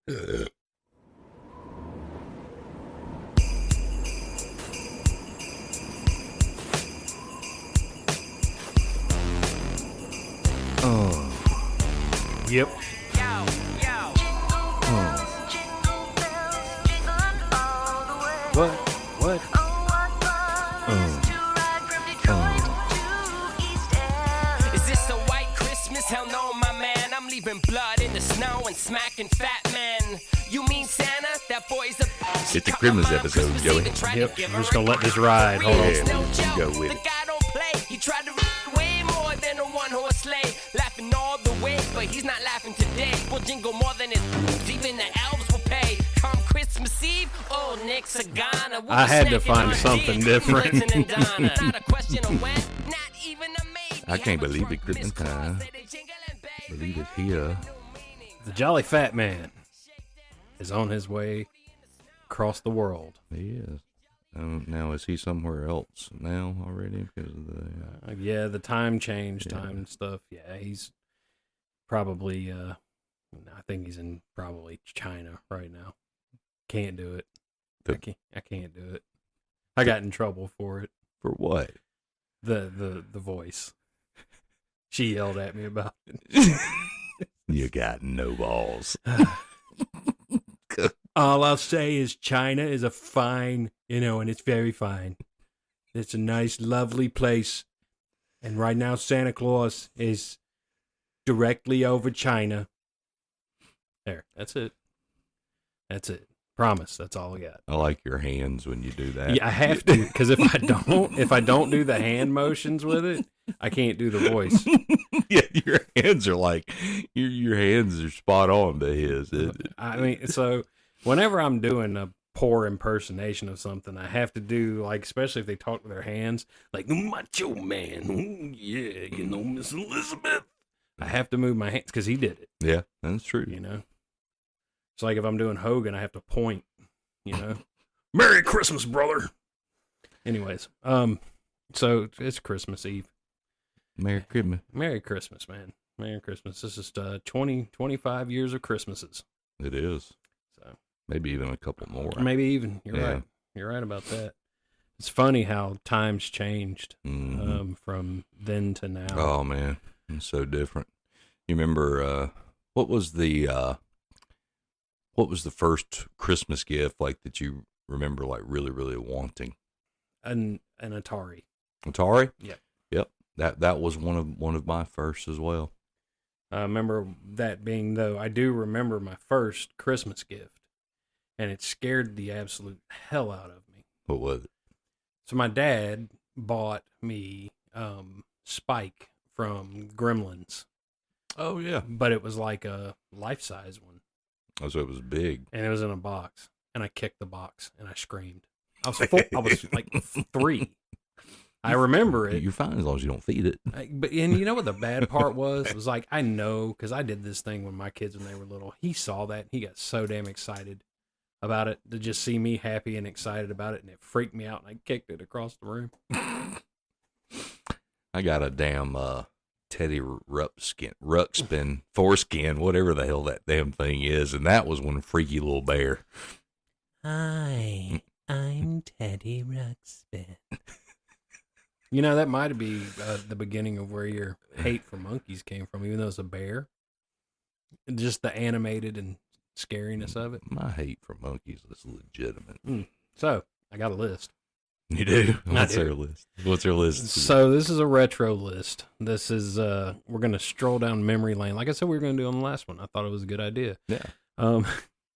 Yep. What? Is this a white Christmas? Hell no, my man. I'm leaving blood in the snow and smacking fat men. You mean Santa? That boy's a... It's a Christmas episode, Joey. Yep. I'm just gonna let this ride. Hold on. Yeah, you go with The it. guy don't play. He tried to way more than a one-horse sleigh. Laughing all the way, but he's not laughing today. We'll jingle more than his... Even the elves will pay. Come Christmas Eve, old Nick Sagana. We'll I had to snacking find on something dick. different. Blitzen and Donna. Not a question of when, not even a maybe. I can't believe it, Christmas time. Believe it here. The Jolly Fat Man is on his way across the world. He is. Now, is he somewhere else now already? Because of the... Yeah, the time change, time and stuff. Yeah, he's probably, I think he's in probably China right now. Can't do it. I can't do it. I got in trouble for it. For what? The voice. She yelled at me about it. You got no balls. All I'll say is China is a fine, and it's very fine. It's a nice, lovely place. And right now, Santa Claus is directly over China. There, that's it. That's it. Promise, that's all I got. I like your hands when you do that. Yeah, I have to, because if I don't do the hand motions with it, I can't do the voice. Yeah, your hands are like your hands are spot on to his. I mean, so whenever I'm doing a poor impersonation of something, I have to do, like, especially if they talk with their hands, like Macho Man. Ooh, yeah, Miss Elizabeth. I have to move my hands because he did it. Yeah, that's true. It's like if I'm doing Hogan, I have to point. Merry Christmas, brother. Anyways, so it's Christmas Eve. Merry Christmas. Merry Christmas, man. Merry Christmas. This is 25 years of Christmases. It is. So maybe even a couple more. Maybe even. You're Yeah. right. You're right about that. It's funny how times changed from then to now. Oh man, it's so different. You remember what was the first Christmas gift like that you remember like really really wanting? An Atari. Atari? Yep. Yep. That was one of my first as well. I remember that being, though, I do remember my first Christmas gift, and it scared the absolute hell out of me. What was it? So my dad bought me Spike from Gremlins. Oh yeah. But it was like a life-size one. Oh, so it was big. And it was in a box. And I kicked the box and I screamed. I was like 3. I remember it. You're fine as long as you don't feed it. But you know what the bad part was? It was like, I know, because I did this thing with my kids when they were little. He saw that. He got so damn excited about it, to just see me happy and excited about it. And it freaked me out. And I kicked it across the room. I got a damn Teddy Ruxpin, foreskin, whatever the hell that damn thing is. And that was one freaky little bear. Hi, I'm Teddy Ruxpin. That might be the beginning of where your hate for monkeys came from, even though it's a bear. Just the animated and scariness of it. My hate for monkeys is legitimate. So, I got a list. You do? What's our list? What's our list? So, this is a retro list. This is, we're going to stroll down memory lane. Like I said, we were going to do on the last one. I thought it was a good idea. Yeah.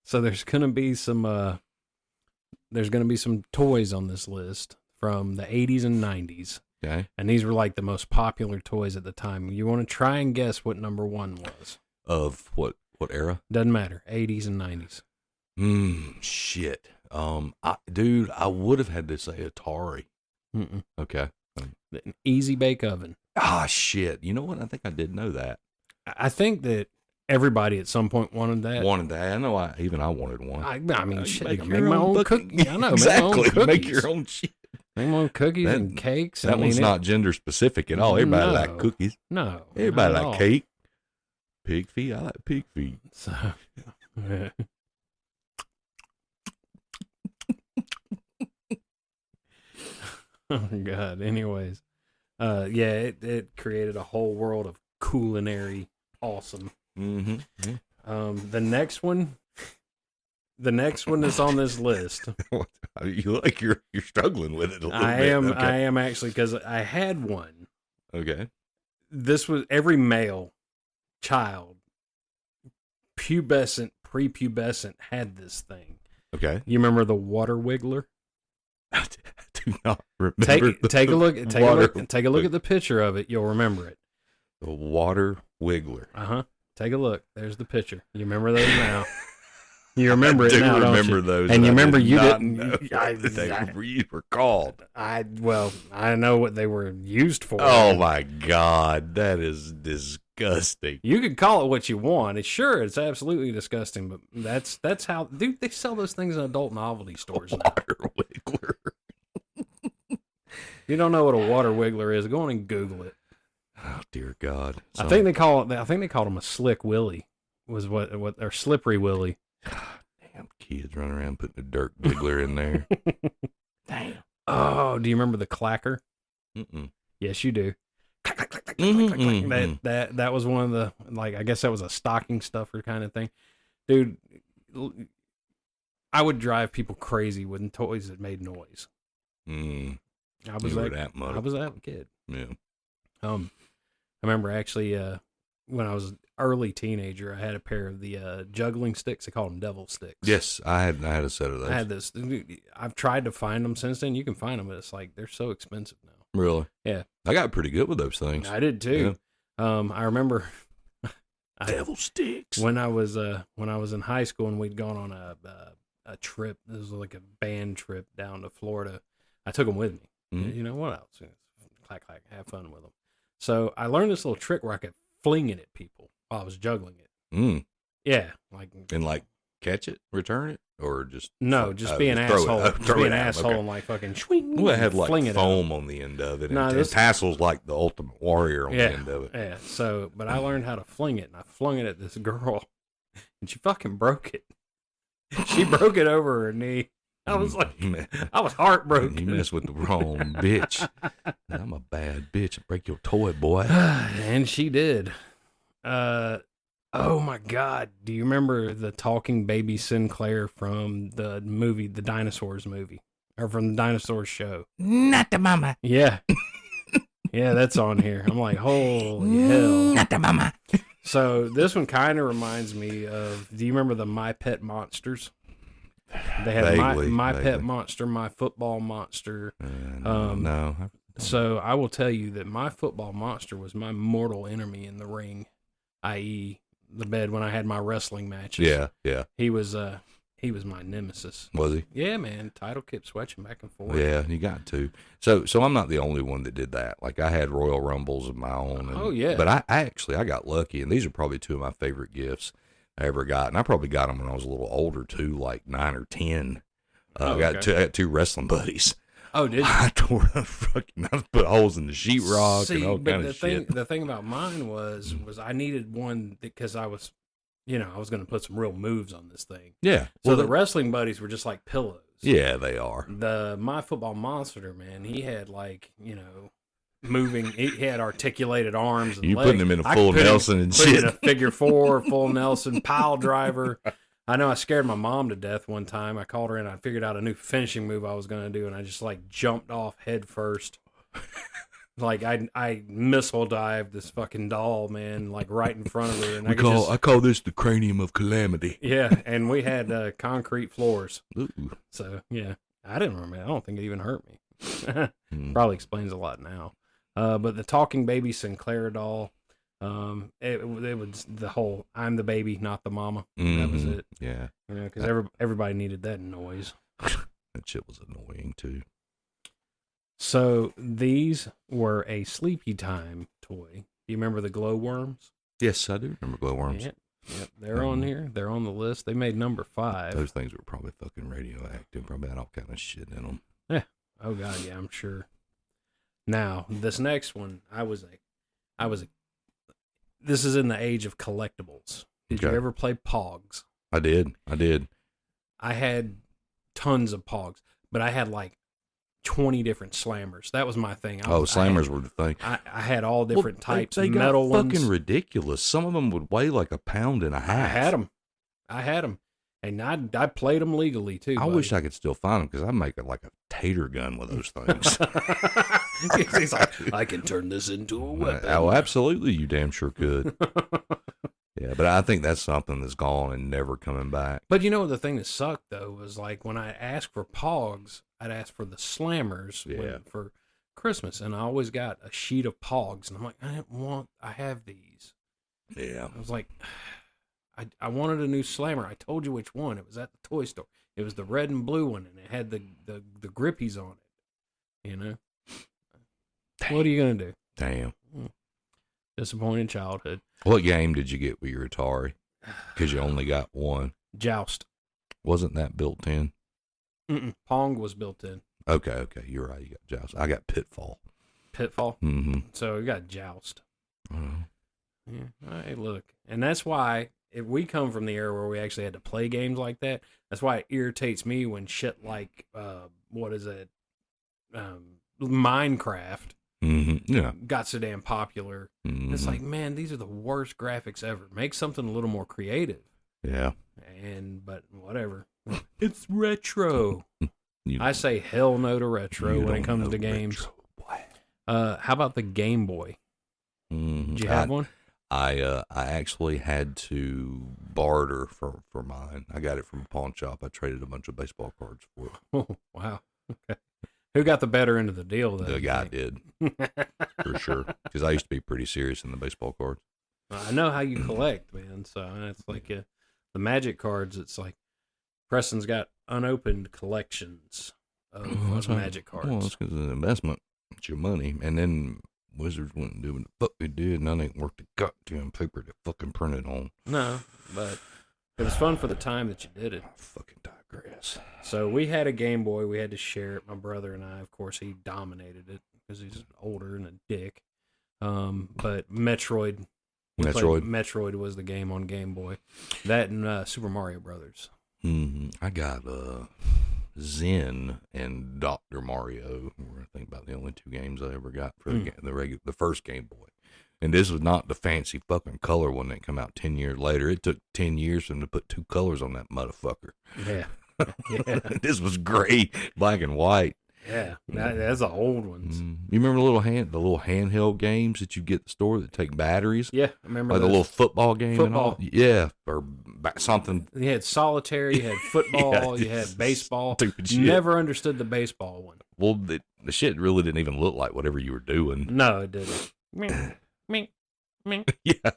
So, there's going to be some toys on this list from the 80s and 90s. Okay. And these were like the most popular toys at the time. You want to try and guess what number 1 was? Of what era? Doesn't matter. 80s and 90s. Shit. Dude, I would have had to say Atari. Mm-mm. Okay. An Easy Bake Oven. Ah, shit. You know what? I think I did know that. I think that everybody at some point wanted that. I know. I wanted one. I mean, shit. Make Make my own cookies. I know. Exactly. Make Make your own shit. Make my own cookies and cakes. That one's not gender specific at all. Everybody like cookies. No. Everybody like cake. Pig feet. I like pig feet. So, Oh God. Anyways, yeah, it created a whole world of culinary awesome. Mm-hmm. The next one that's on this list. You look like you're struggling with it a little I bit. am. Okay. I am actually, because I had one. Okay. This was every male child, prepubescent, had this thing. Okay. You remember the water wiggler? I do not remember. Take a look. Take a look the at the picture of it. You'll remember it. water wiggler. Take a look. There's the picture. You remember those now? You remember it I do now, don't remember you? those. And you I remember did you not didn't. know what they were called. I know what they were used for. Oh my God, that is disgusting. You can call it what you want. It's absolutely disgusting, but that's how, dude, they sell those things in adult novelty stores now. Water wiggler. You don't know what a water wiggler is? Go on and Google it. Oh dear God. I think they called him a slick willy. Was what or slippery willy. Damn kids running around putting a dirt wiggler in there. Damn. Oh, do you remember the clacker? Mm-mm. Yes, you do. Clack, clack, clack, clack, Mhm, clack, clack, clack. mhm. That was one of the, like, I guess that was a stocking stuffer kind of thing. Dude, I would drive people crazy with toys that made noise. I was You were that that I was that kid. Yeah. I remember actually when I was an early teenager, I had a pair of the juggling sticks. They called them devil sticks. Yes, I had a set of those. I had this. I've tried to find them since then. You can find them, but it's like they're so expensive now. Really? Yeah. I got pretty good with those things. I did too. I remember Devil sticks. when I was in high school and we'd gone on a trip. This was like a band trip down to Florida. I took them with me. Mhm. You know what else? Clack clack, have fun with them. So I learned this little trick where I could fling it at people while I was juggling it. Yeah, like And like catch it, return it, or just just be an throw it. asshole. Oh, Just throw be it an at 'em, asshole okay. and like fucking swing. Well, it had like fling it out. foam on the end of it, No, and this- tassels like the Ultimate Warrior on the end of it. Yeah. So, but I learned how to fling it, and I flung it at this girl, and she fucking broke it. She broke it over her knee. I was like, I was heartbroken. You mess with the wrong bitch. I'm a bad bitch. Break your toy, boy. And she did. Oh my God. Do you remember the talking baby Sinclair from the movie, the Dinosaurs movie? Or from the Dinosaurs show? Not the mama. Yeah. Yeah, that's on here. I'm like, holy hell. Not the mama. So this one kind of reminds me of, do you remember the My Pet Monsters? They had Vaguely, my Pet vaguely. Monster, My Football Monster. No. So I will tell you that My Football Monster was my mortal enemy in the ring, i.e. the bed when I had my wrestling matches. Yeah. He was my nemesis. Was he? Yeah, man. Title kept switching back and forth. Yeah, you got to. So I'm not the only one that did that. Like I had Royal Rumbles of my own. Oh, yeah. But I got lucky, and these are probably two of my favorite gifts I ever got. And I probably got them when I was a little older too, like 9 or 10. I got two wrestling buddies. Oh, did you? I tore the fucking. I put holes in the sheetrock and all but kind of shit. the thing about mine was I needed one because I was, I was going to put some real moves on this thing. Yeah. So the wrestling buddies were just like pillows. Yeah, they are. The My Football Monster, man, he had like, moving. He had articulated arms and You legs. putting him in a I full could put Nelson and put him shit. in a figure four, full Nelson, pile driver. I know I scared my mom to death one time. I called her in. I figured out a new finishing move I was going to do, and I just like jumped off head first. Like I missile dived this fucking doll, man, like right in front of her. And I call this the cranium of calamity. yeah, and we had concrete floors. Ooh. So yeah, I didn't remember. I don't think it even hurt me. Hmm. Probably explains a lot now. But the talking baby Sinclair doll, it was the whole "I'm the baby, not the mama." That was Mhm. it. Yeah. Because everybody needed that noise. That shit was annoying too. So these were a sleepy time toy. Do you remember the glowworms? Yes, I do remember glowworms. Yep, they're on here. They're on the list. They made number 5. Those things were probably fucking radioactive. Probably had all kind of shit in them. Oh God, yeah, I'm sure. Now this next one, this is in the age of collectibles. Did you Okay. ever play Pogs? I did. I had tons of Pogs, but I had like 20 different slammers. That was my thing. Slammers were the thing. I had all different types. They metal got fucking ones. ridiculous. Some of them would weigh like 1.5 pounds. I had them. And I played them legally, too. I wish I could still find them because I'd make like a tater gun with those things. He's like, I can turn this into a weapon. Oh, absolutely. You damn sure could. Yeah, but I think that's something that's gone and never coming back. But you know, the thing that sucked, though, was like when I asked for Pogs, I'd ask for the Slammers for Christmas. And I always got a sheet of Pogs. And I'm like, I have these. Yeah. I was like, I wanted a new Slammer. I told you which one. It was at the toy store. It was the red and blue one, and it had the grippies on it. You know? Damn. What are you going to do? Damn. Disappointing childhood. What game did you get with your Atari? Because you only got one. Joust. Wasn't that built in? Pong was built in. Okay. You're right. You got Joust. I got Pitfall. Pitfall? Mm-hmm. So we got Joust. Uh-huh. Yeah. Hey, look. And that's why, if we come from the era where we actually had to play games like that, that's why it irritates me when shit like, what is it? Minecraft. Mm-hmm. Yeah. Got so damn popular. Mm-hmm. It's like, man, these are the worst graphics ever. Make something a little more creative. Yeah. But whatever. It's retro. I say hell no to retro when it comes to games. How about the Game Boy? Mm-hmm. Did you have one? I actually had to barter for mine. I got it from a pawn shop. I traded a bunch of baseball cards for it. Oh, wow. Okay. Who got the better end of the deal, though? The guy did. For sure. Because I used to be pretty serious in the baseball cards. I know how you collect, man. So it's like the Magic cards. It's like Preston's got unopened collections of Magic cards. Well, that's because it's an investment. It's your money. And then Wizards wouldn't do what the fuck they did. None ain't worth the goddamn paper to fucking print it on. No, but it was fun for the time that you did it. I fucking digress. So we had a Game Boy. We had to share it. My brother and I, of course, he dominated it because he's older and a dick. But Metroid was the game on Game Boy. That and Super Mario Brothers. Mm-hmm. I got Zen and Dr. Mario. I think about the only two games I ever got for the first Game Boy. And this was not the fancy fucking color one that came out 10 years later. It took 10 years for them to put 2 colors on that motherfucker. Yeah. This was gray, black and white. Yeah, that's the old ones. You remember the little handheld games that you get at the store that take batteries? Yeah, I remember like those. the little football game and all. Yeah, or something. You had solitaire, you had football, you had baseball. Stupid shit. Never understood the baseball one. Well, the shit really didn't even look like whatever you were doing. No, it didn't. Me. Yeah.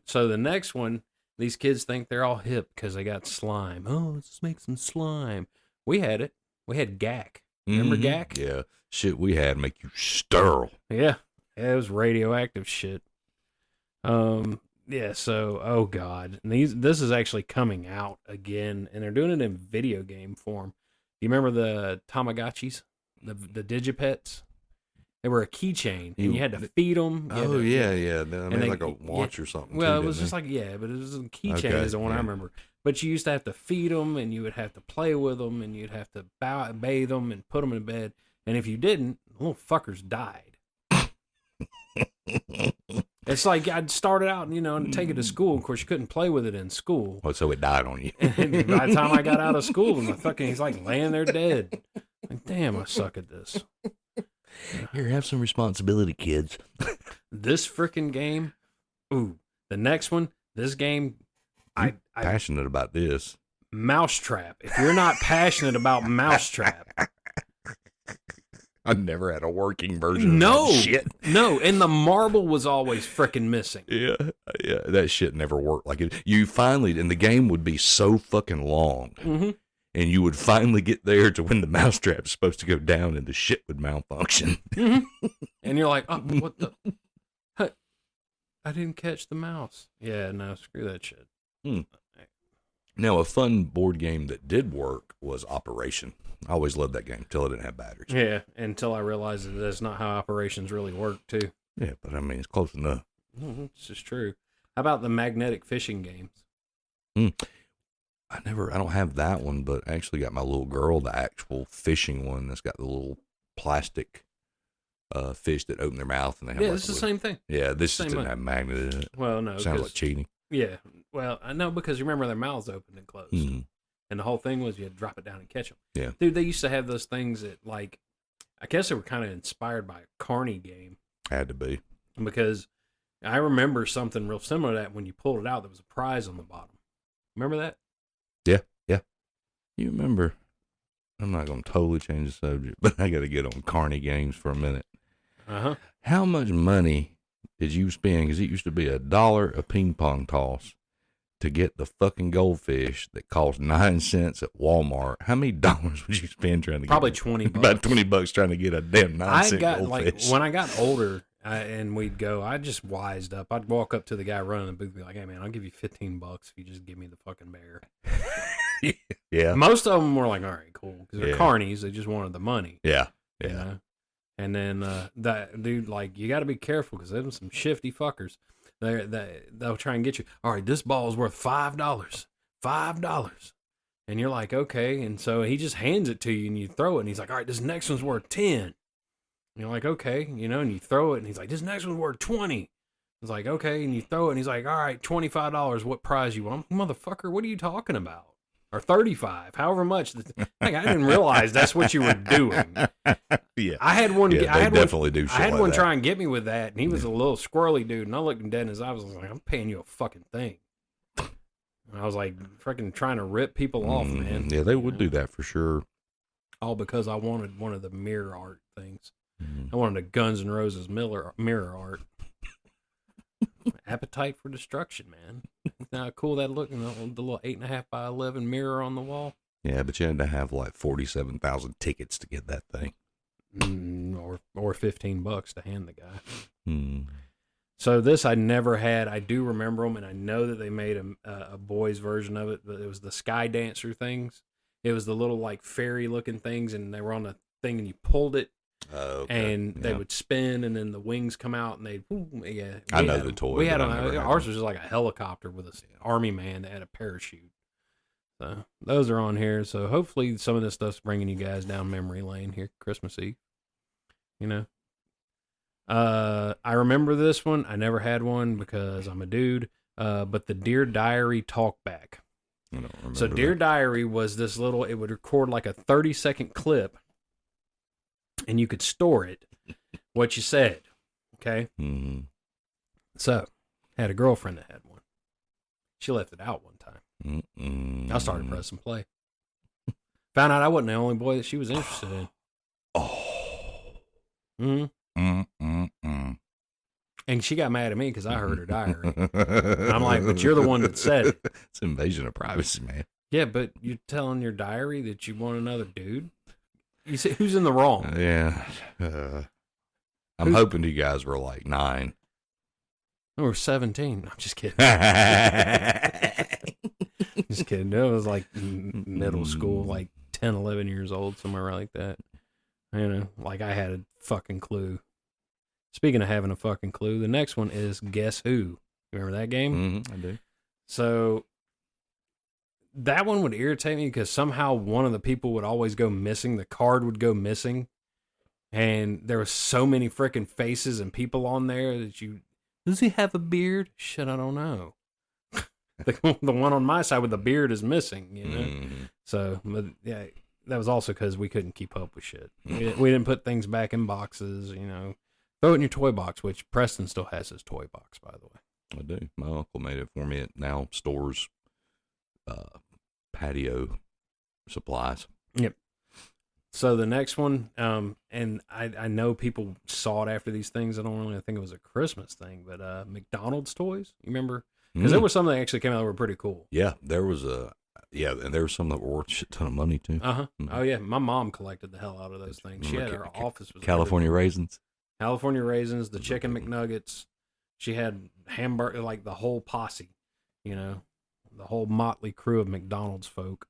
So the next one, these kids think they're all hip because they got slime. Oh, let's make some slime. We had it. We had GAC. Remember GAC? Yeah. Shit we had make you sterile. Yeah. It was radioactive shit. Yeah, so, oh God. And this is actually coming out again, and they're doing it in video game form. Do you remember the Tamagotchis? The Digipets? They were a keychain, and you had to feed them. Yeah. I mean, like a watch or something. Well, too, it was just like, but it was a keychain is the one I remember. But you used to have to feed them, and you would have to play with them, and you'd have to bathe them and put them in bed. And if you didn't, the little fuckers died. It's like I'd started out, and take it to school. Of course, you couldn't play with it in school. Oh, so it died on you. And by the time I got out of school, he's like laying there dead. Like, damn, I suck at this. Here, have some responsibility, kids. This freaking game. Ooh, the next one. This game. I'm passionate about this. Mousetrap. If you're not passionate about Mousetrap. I never had a working version of that shit. No, and the marble was always freaking missing. Yeah, that shit never worked. Like you finally, and the game would be so fucking long. Mm-hmm. And you would finally get there to when the mousetrap's supposed to go down and the shit would malfunction. Mm-hmm. And you're like, oh, what the? I didn't catch the mouse. Yeah, no, screw that shit. Now, a fun board game that did work was Operation. I always loved that game until it didn't have batteries. Yeah, until I realized that that's not how operations really work, too. Yeah, but I mean, it's close enough. This is true. How about the magnetic fishing games? I don't have that one, but I actually got my little girl the actual fishing one that's got the little plastic fish that open their mouth and they have Yeah, like it's the same thing. Yeah, this Same just didn't one. have magnet in it. Well, no. Sounds 'cause- like cheating. Yeah. Well, I know because remember their mouths open and closed. Mhm. And the whole thing was you had to drop it down and catch them. Yeah. Dude, they used to have those things that, like, I guess they were kind of inspired by a Carney game Had to be. because I remember something real similar to that when you pulled it out, there was a prize on the bottom. Remember that? Yeah. You remember, I'm not going to totally change the subject, but I got to get on Carney games for a minute. Uh-huh. How much money did you spend? Because it used to be $1 a ping pong toss to get the fucking goldfish that cost 9 cents at Walmart. How many dollars would you spend trying to Probably get 20 bucks. about $20 trying to get a damn 9 I cent got, goldfish? like, when I got older and we'd go, I just wised up. I'd walk up to the guy running the booth and be like, hey, man, I'll give you $15 if you just give me the fucking bear. Yeah. Most of them were like, all right, cool. Because they're Yeah. carnies. They just wanted the money. Yeah. You Yeah. know? And then that dude, like, you got to be careful because there's some shifty fuckers. They'll try and get you. All right, this ball is worth $5. $5. And you're like, okay. And so he just hands it to you and you throw it. And he's like, all right, this next one's worth 10. And you're like, okay, you know, and you throw it. And he's like, this next one's worth 20. It's like, okay. And you throw it. And he's like, all right, $25. What prize you want? Motherfucker, what are you talking about? Or 35, however much. Like, I didn't realize that's what you were doing. Yeah. I had one. Yeah, I they had definitely one, do shit I had like one that. try and get me with that, and he was a little squirrely dude. And I looked him dead in his eyes. I was like, "I'm paying you a fucking thing." And I was like, freaking trying to rip people off, man. Yeah, they You would know? do that for sure. All because I wanted one of the mirror art things. Mhm. I wanted a Guns N' Roses mirror art. Appetite for destruction, man. Now cool that look, the little 8.5 by 11 mirror on the wall. Yeah, but you had to have like 47,000 tickets to get that thing. Or $15 to hand the guy. Hmm. So this I never had. I do remember them, and I know that they made a boys version of it. But it was the Sky Dancer things. It was the little like fairy looking things, and they were on a thing, and you pulled it, and they would spin, and then the wings come out, and they yeah. I know had the them. toy, We had but them. I never had Ours them. was just like a helicopter with an army man that had a parachute. So those are on here. So hopefully some of this stuff's bringing you guys down memory lane here, Christmas Eve. You know. I remember this one. I never had one because I'm a dude. But the Dear Diary talkback. I don't remember So Dear Diary was this little. It would record like a 30-second clip, and you could store it. What you said. Okay. Mm-hmm. So, I had a girlfriend that had one. She left it out one time. Mm-mm. I started pressing play. Found out I wasn't the only boy that she was interested in. Oh. Mm-hmm. Mm-mm-mm. And she got mad at me because I heard her diary. I'm like, but you're the one that said it. It's invasion of privacy, man. Yeah, but you're telling your diary that you want another dude? You say, who's in the wrong? Yeah. I'm hoping you guys were like 9. Or 17. I'm just kidding. Just kidding. That was like middle school, like 10, 11 years old, somewhere like that. You know, like I had a fucking clue. Speaking of having a fucking clue, the next one is Guess Who. You remember that game? I do. So that one would irritate me because somehow one of the people would always go missing. The card would go missing. And there were so many freaking faces and people on there that you... Does he have a beard? Shit, I don't know. The one on my side with the beard is missing, you know? Mhm. So, but yeah, that was also because we couldn't keep up with shit. We didn't put things back in boxes, you know. Throw it in your toy box, which Preston still has his toy box, by the way. I do. My uncle made it for me. It now stores patio supplies. Yep. So the next one, and I know people sought after these things. I don't really think it was a Christmas thing, but McDonald's toys. You remember? Because there were some that actually came out that were pretty cool. Yeah, there was and there was some that were worth a shit ton of money too. Uh-huh. Oh, yeah. My mom collected the hell out of those things. She had Remember her office. Was California raisins. California raisins, the chicken McNuggets. She had hamburger, like the whole posse, you know, the whole motley crew of McDonald's folk.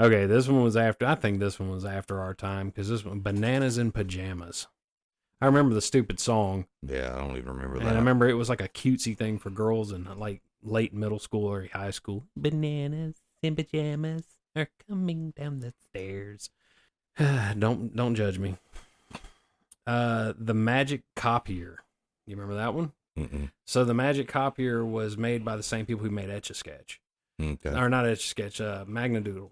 Okay, this one was after, I think this one was after our time, because this one, Bananas in Pajamas. I remember the stupid song. Yeah, I don't even remember that. And I remember it was like a cutesy thing for girls, and like late middle school or high school. Bananas in pajamas are coming down the stairs. Don't judge me. The Magic Copier. You remember that one? Mm-mm. So the Magic Copier was made by the same people who made Etch-a-Sketch. Okay. Or not Etch-a-Sketch, Magnadoodle.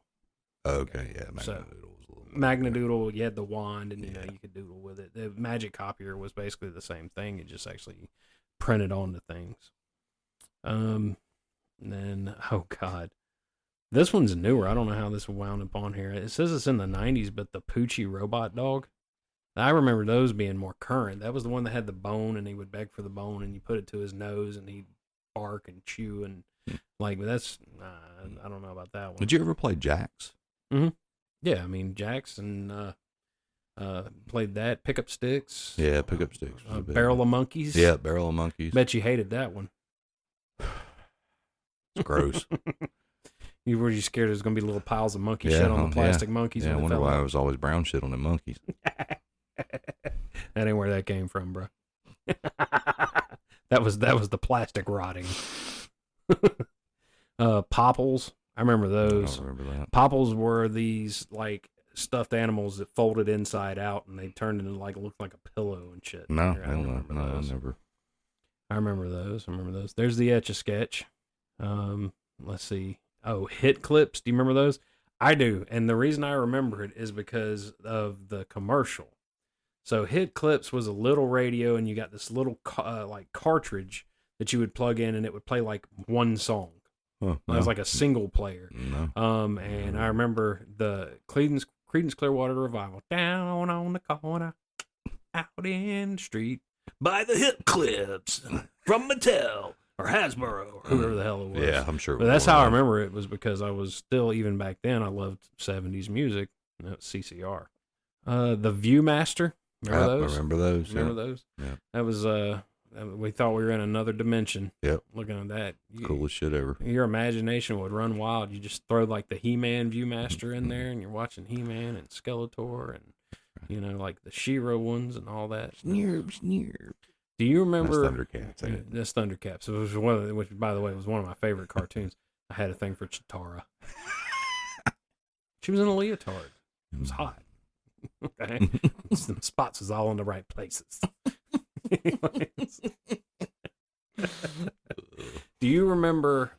Okay, yeah. So, Magnadoodle was a little Magnadoodle, you had the wand and, Yeah. you could doodle with it. The Magic Copier was basically the same thing. It just actually printed onto things. And then, oh God. This one's newer. I don't know how this wound up on here. It says it's in the 90s, but the Poochie robot dog. I remember those being more current. That was the one that had the bone, and he would beg for the bone, and you put it to his nose, and he'd bark and chew, and that's I don't know about that one. Did you ever play Jax? Yeah, I mean Jax and played that. Pickup Sticks. Yeah, Pickup Sticks. was a big Barrel one. of Monkeys. Yeah, Barrel of Monkeys. Bet you hated that one. It's gross. You were just scared there was gonna be little piles of monkey Yeah, shit on the yeah. plastic monkeys. Yeah, I when they wonder fell why out. it was always brown shit on the monkeys. That ain't where that came from, bro. that was the plastic rotting. Popples. I remember I those. don't remember that. Popples were these like stuffed animals that folded inside out and they turned into like looked like a pillow and shit. No, I I don't don't know. remember No, I those. never. I remember those. There's the Etch-a-Sketch. Let's see. Oh, Hit Clips. Do you remember those? I do. And the reason I remember it is because of the commercial. So Hit Clips was a little radio, and you got this little like cartridge that you would plug in, and it would play like one song. Huh, It was like a single player. no. And I remember the Creedence Clearwater Revival. Down on the corner, out in the street, by the Hit Clips from Mattel or Hasbro or whoever the hell it was. Yeah, I'm sure. But that's how I remember it was because I was still, even back then, I loved 70s music. And that was CCR. The Viewmaster. Remember those? I remember those. Remember Yeah. those? Yeah. That was, we thought we were in another dimension. Yep. Looking at that. Coolest shit ever. Your imagination would run wild. You just throw like the He-Man Viewmaster in there and you're watching He-Man and Skeletor and, like the She-Ra ones and all that. Snurp. Do you remember? That's Thundercats. ain't it? That's Thundercats. It was one of the, which, by the way, was one of my favorite cartoons. I had a thing for Chitara. She was in a leotard. It was hot. Okay, some spots was all in the right places. Anyways. Do you remember?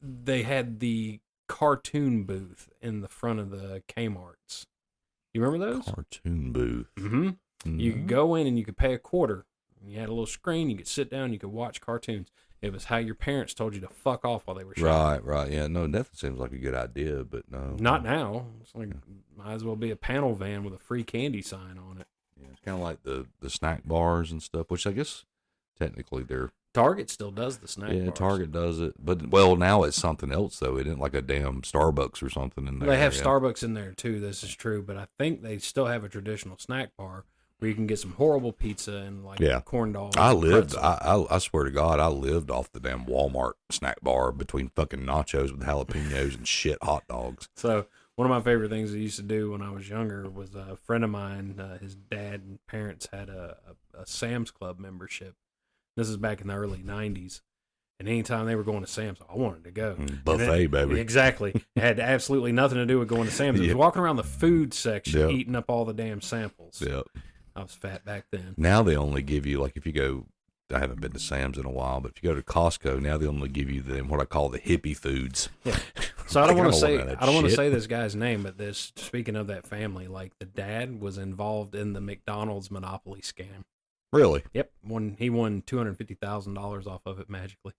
They had the cartoon booth in the front of the Kmart's. You remember those? Cartoon booth. Mm-hmm. You could go in and you could pay $0.25. You had a little screen. You could sit down. You could watch cartoons. It was how your parents told you to fuck off while they were shopping. Right. Yeah. No, definitely seems like a good idea, but no. Not now. It's like might as well be a panel van with a free candy sign on it. Yeah, it's kind of like the snack bars and stuff, which I guess technically they're. Target still does the snack Yeah, bars. Target does it, but now it's something else though. It isn't like a damn Starbucks or something in there. They have yeah. Starbucks in there too. This is true, but I think they still have a traditional snack bar where you can get some horrible pizza and like corn dogs. I and lived. pretzel. I swear to God, I lived off the damn Walmart snack bar between fucking nachos with jalapenos and shit hot dogs. So one of my favorite things I used to do when I was younger was a friend of mine. His dad and parents had a Sam's Club membership. This is back in the early '90s, and anytime they were going to Sam's, I wanted to go. Buffet, baby. Exactly. It had absolutely nothing to do with going to Sam's. It was Yep. walking around the food section, Yep. eating up all the damn samples. Yep. I was fat back then. Now they only give you, like, if you go, I haven't been to Sam's in a while, but if you go to Costco, now they only give you what I call the hippie foods. Yeah. So I don't want to say want that I don't want to shit. say this guy's name, but speaking of that family, like the dad was involved in the McDonald's Monopoly scam. Really? Yep, he won $250,000 off of it magically.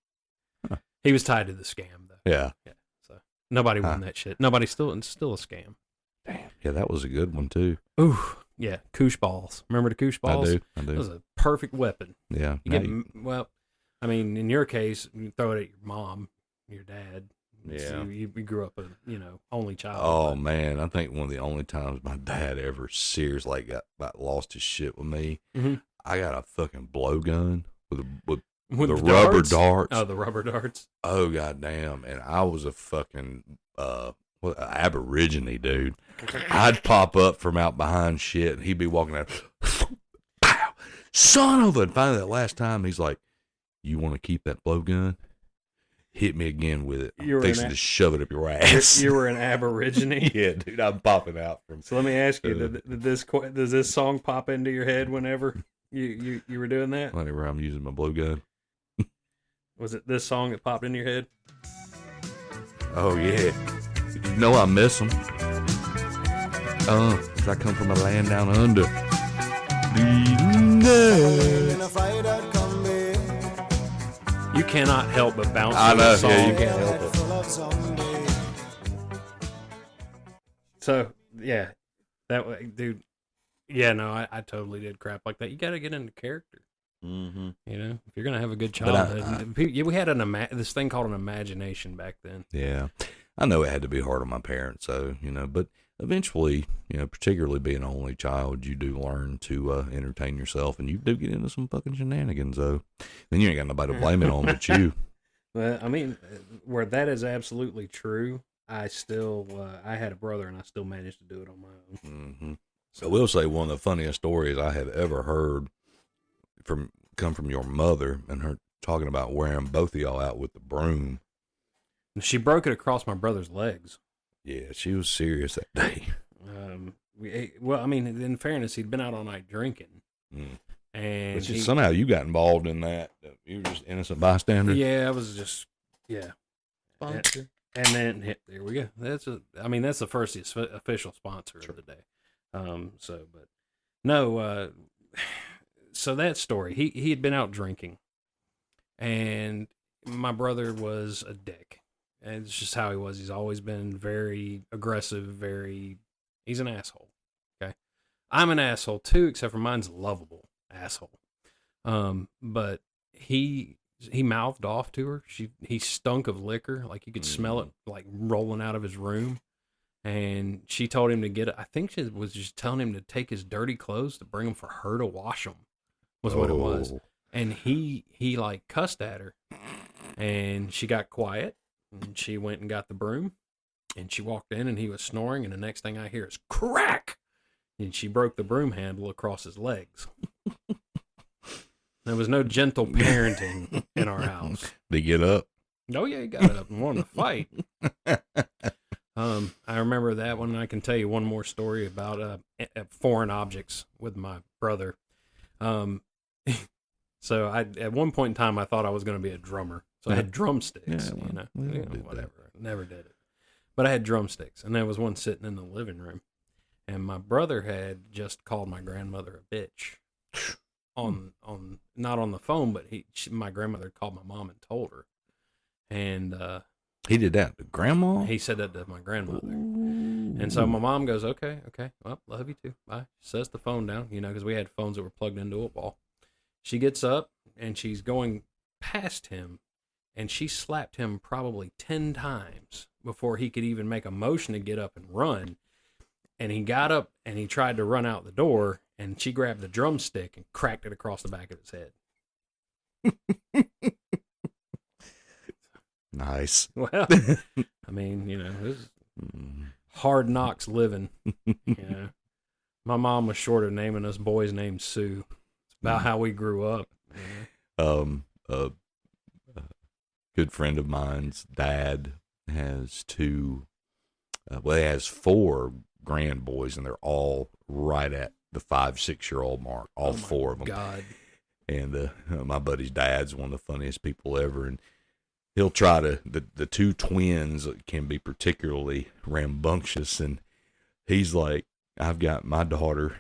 Huh. He was tied to the scam though. Yeah. So nobody won that shit. Nobody it's still a scam. Damn. Yeah, that was a good one too. Ooh, yeah, koosh balls. Remember the koosh balls? I It do. was a perfect weapon. Yeah. You get well, I mean, in your case, you throw it at your mom, your dad. Yeah. So you grew up a only child. Oh but- man, I think one of the only times my dad ever seriously got lost his shit with me. Mhm. I got a fucking blowgun with With the the rubber darts? darts. Oh, the rubber darts. Oh goddamn! And I was a fucking aborigine, dude. I'd pop up from out behind shit, and he'd be walking out. Pow! Son of a! And finally, that last time, he's like, You want to keep that blowgun? Hit me again with it. You I'm were fixing to shove it up your ass. You were an Aborigine. Yeah, dude, I'm popping out from. So let me ask you: does this song pop into your head whenever you were doing that? Whenever I'm using my blowgun. Was it this song that popped into your head? Oh yeah, you know I miss them. 'Cause I come from a land down under. You cannot help but bounce. I to know. this song. Yeah, you can't help it. So yeah, that way, dude. Yeah, no, I totally did crap like that. You got to get into character. Mm-hmm. You know, if you're gonna have a good But childhood, we had this thing called an imagination back then. Yeah, I know it had to be hard on my parents, so but eventually, particularly being an only child, you do learn to entertain yourself, and you do get into some fucking shenanigans, though. Then you ain't got nobody to blame it on but you. Well, I mean, where that is absolutely true, I still I had a brother, and I still managed to do it on my own. Mm-hmm. So I will say one of the funniest stories I have ever heard come from your mother, and her talking about wearing both of y'all out with the broom. She broke it across my brother's legs. Yeah, she was serious that day. Well, I mean, in fairness, he'd been out all night drinking, and But somehow you got involved in that. You were just innocent bystander. Yeah, I was just sponsor. And then there we go. That's the first official sponsor of the day. So that story, he had been out drinking, and my brother was a dick. And it's just how he was. He's always been very aggressive, he's an asshole. Okay. I'm an asshole too, except for mine's lovable asshole. But he mouthed off to her. He stunk of liquor. Like you could smell it like rolling out of his room. And she told him to get it. I think she was just telling him to take his dirty clothes to bring them for her to wash them, was what it was. And he like cussed at her, and she got quiet, and she went and got the broom, and she walked in, and he was snoring, and the next thing I hear is crack, and she broke the broom handle across his legs. There was no gentle parenting in our house. Did he get up? Oh yeah, he got up and wanted to fight. I remember that one. I can tell you one more story about foreign objects with my brother. So at one point in time, I thought I was going to be a drummer. So I had drumsticks, whatever. Never did it. But I had drumsticks, and there was one sitting in the living room. And my brother had just called my grandmother a bitch. Not on the phone, but my grandmother called my mom and told her. And he did that to grandma? He said that to my grandmother. Ooh. And so my mom goes, okay, well, love you too, bye. She sets the phone down, because we had phones that were plugged into a wall. She gets up, and she's going past him, and she slapped him probably 10 times before he could even make a motion to get up and run. And he got up, and he tried to run out the door, and she grabbed the drumstick and cracked it across the back of his head. Nice. Well, I mean, it was hard knocks living. My mom was short of naming us boys named Sue. It's about how we grew up. A good friend of mine's dad has he has 4 grand boys, and they're all right at the 5-6-year-old mark. All 4 of them. God. And my buddy's dad's one of the funniest people ever, and he'll try to the 2 twins can be particularly rambunctious, and he's like, I've got my daughter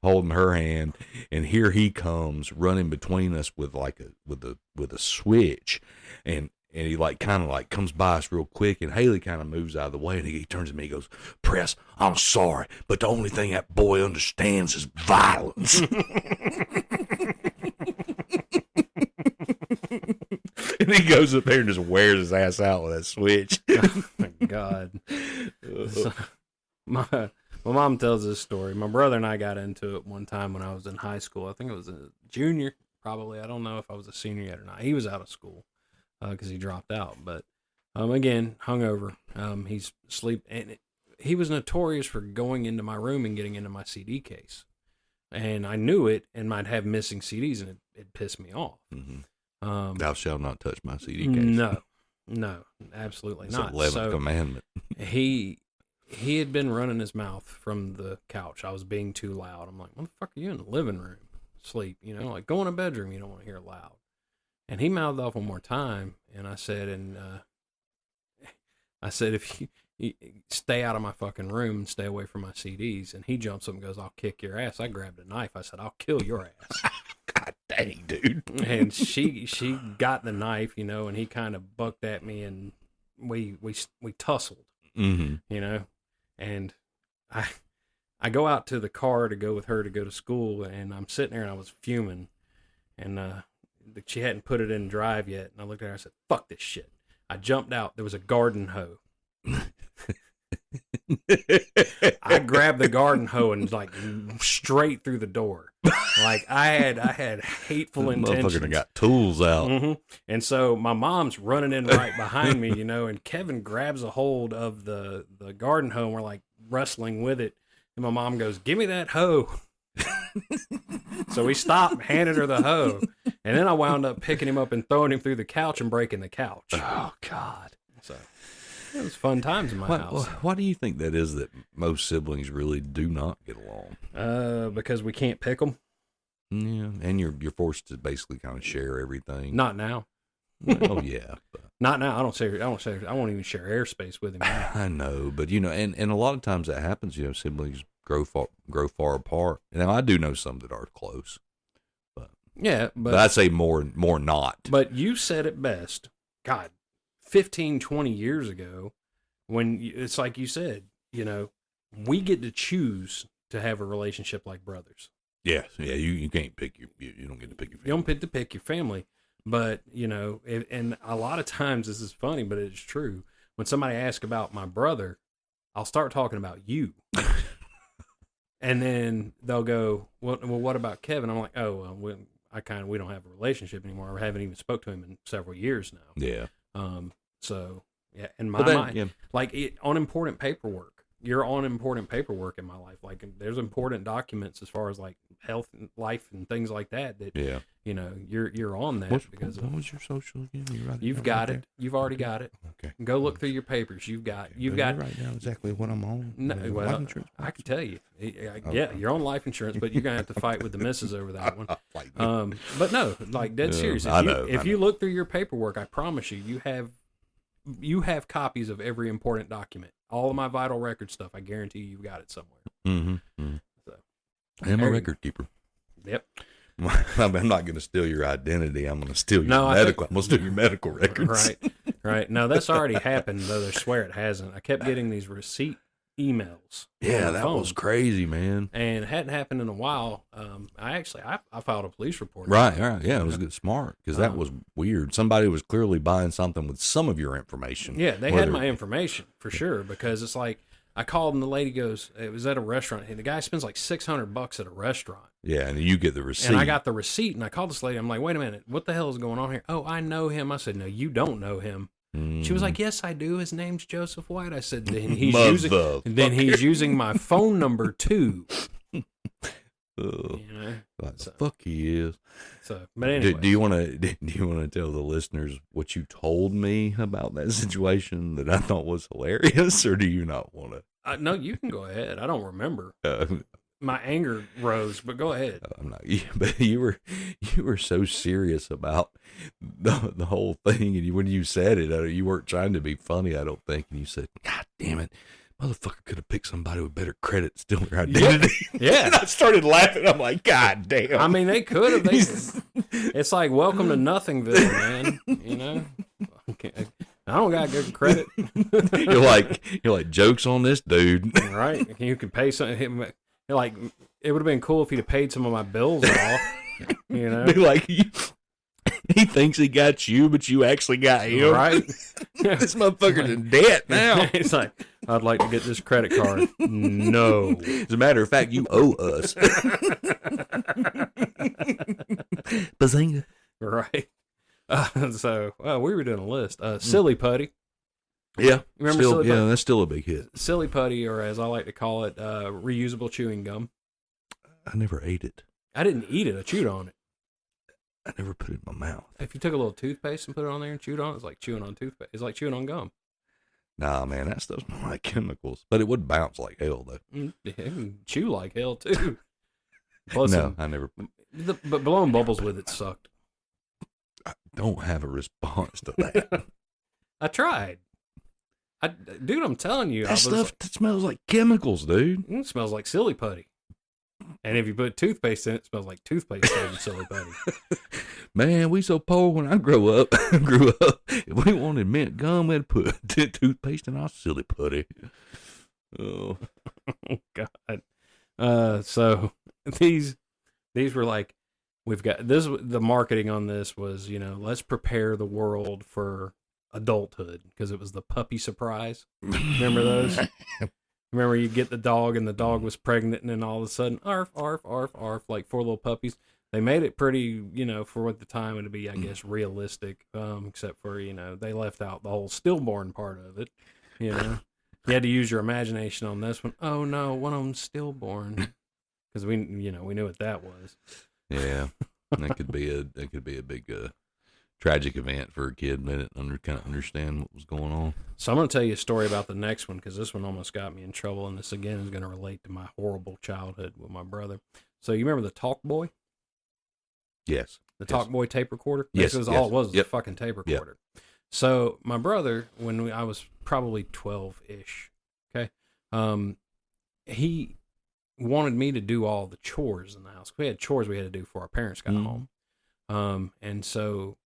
holding her hand, and here he comes running between us with a switch, and he kind of comes by us real quick, and Haley kind of moves out of the way, and he turns to me and goes, Press, I'm sorry, but the only thing that boy understands is violence. And he goes up there and just wears his ass out with that switch. Oh my God. So, my mom tells this story. My brother and I got into it one time when I was in high school. I think it was a junior, probably. I don't know if I was a senior yet or not. He was out of school because he dropped out. But again, hungover. He's asleep, and he was notorious for going into my room and getting into my CD case. And I knew it, and I'd have missing CDs, and it pissed me off. Mm-hmm. Thou shalt not touch my CD case. No, absolutely It's not. 11th So commandment. he had been running his mouth from the couch. I was being too loud. I'm like, motherfucker, you in the living room, sleep, like go in a bedroom. You don't want to hear it loud. And he mouthed off one more time, and I said, if you stay out of my fucking room and stay away from my CDs. And he jumps up and goes, I'll kick your ass. I grabbed a knife. I said, I'll kill your ass. God dang, dude. And she got the knife, and he kind of bucked at me, and we tussled, Mm-hmm. and I go out to the car to go with her to go to school, and I'm sitting there and I was fuming, and she hadn't put it in drive yet, and I looked at her and I said, fuck this shit. I jumped out. There was a garden hoe. I grabbed the garden hoe and like straight through the door. Like I had hateful intentions. Motherfucker got tools out. Mm-hmm. And so my mom's running in right behind me, and Kevin grabs a hold of the garden hoe, and we're like wrestling with it. And my mom goes, give me that hoe. So we stopped, handed her the hoe, and then I wound up picking him up and throwing him through the couch and breaking the couch. Oh, God. So it was fun times in my house. Why do you think that is that most siblings really do not get along? Because we can't pick them. Yeah, and you're forced to basically kind of share everything. Not now. Oh yeah, but. Not now. I won't even share airspace with him now. I know, but and a lot of times that happens. Siblings grow far apart. Now I do know some that are close, but yeah, but I'd say more not. But you said it best. God, 15, 20 years ago, when it's like you said, we get to choose to have a relationship like brothers. Yes, yeah, you can't pick you don't get to pick your family. You don't get to pick your family, but and a lot of times this is funny, but it's true. When somebody asks about my brother, I'll start talking about you, and then they'll go, "Well, what about Kevin?" I'm like, "Oh, well, we don't have a relationship anymore. I haven't even spoke to him in several years now." Yeah. So yeah, in my mind, yeah. like on important paperwork, you're on important paperwork in my life. Like there's important documents as far as like health and life and things like that. That yeah, you're on that what was your social again? You've got it. You've already got it. Okay. Go look through your papers. You've got right now exactly what I'm on. No, well, life insurance. I can tell you. Yeah, you're on life insurance, but you're gonna have to fight with the missus over that one. But no, like dead serious. If you look through your paperwork, I promise you have copies of every important document. All of my vital record stuff. I guarantee you've got it somewhere. Mm-hmm. So, I'm a record keeper. Yep. I'm not going to steal your identity. I'm going to steal your medical. I'm going to steal your medical records. Right. No, that's already happened, though they swear it hasn't. I kept getting these receipt emails. Yeah, that was crazy, man. And it hadn't happened in a while. I filed a police report. Right. Yeah, it was good, smart, because that was weird. Somebody was clearly buying something with some of your information. Yeah, they had my information for sure, because it's like I called and the lady goes, it was at a restaurant. And the guy spends like $600 at a restaurant. Yeah, and you get the receipt. And I got the receipt, and I called this lady. I'm like, wait a minute, what the hell is going on here? Oh, I know him. I said, no, you don't know him. She was like, yes, I do. His name's Joseph White. I said, then he's using my phone number too. What the fuck he is. So, but anyway, do you want to tell the listeners what you told me about that situation that I thought was hilarious, or do you not want to? No, you can go ahead. I don't remember. My anger rose, but go ahead. I'm not. But you were so serious about the whole thing, and when you said it, you weren't trying to be funny. I don't think, and you said, "God damn it, motherfucker could have picked somebody with better credit, steal their identity." Yeah. And I started laughing. I'm like, God damn. I mean, they could have. It's like welcome to Nothingville, man. I don't got good credit. you're like jokes on this dude, right? You could pay something. Like, it would have been cool if he'd have paid some of my bills off, Be like, he thinks he got you, but you actually got him. Right? This motherfucker's in debt now. It's like, I'd like to get this credit card. No. As a matter of fact, you owe us. Bazinga. Right. We were doing a list. Silly Putty. Yeah, Remember Silly Putty? Yeah, that's still a big hit. Silly Putty, or as I like to call it, reusable chewing gum. I never ate it. I didn't eat it. I chewed on it. I never put it in my mouth. If you took a little toothpaste and put it on there and chewed on it, it's like chewing on toothpaste. It's like chewing on gum. Nah, man, that stuff's not like chemicals, but it would bounce like hell though. Yeah, you can chew like hell too. Plus, No, I never. but blowing bubbles with it sucked. I don't have a response to that. I tried. Dude, I'm telling you, That stuff that smells like chemicals, dude. It smells like silly putty. And if you put toothpaste in it, it smells like toothpaste flavored silly putty. Man, we so poor when I grew up. If we wanted mint gum, we'd put toothpaste in our silly putty. Oh, Oh God. So these were like, we've got this. The marketing on this was, let's prepare the world for adulthood, because it was the puppy surprise. Remember those? Remember you get the dog and the dog was pregnant, and then all of a sudden, arf, arf, arf, arf, like 4 little puppies. They made it pretty, for what the time would be, I guess, realistic, except for, they left out the whole stillborn part of it, You had to use your imagination on this one. Oh, no, one of them's stillborn. Because we knew what that was. yeah, that could be a big tragic event for a kid that didn't kind of understand what was going on. So I'm going to tell you a story about the next one, because this one almost got me in trouble, and this again is going to relate to my horrible childhood with my brother. So you remember the Talk Boy? Yes. The Talk Boy tape recorder? Yes. That was all it was, Yep. a fucking tape recorder. So my brother, when I was probably 12-ish, okay, he wanted me to do all the chores in the house. We had chores we had to do before our parents got home. And so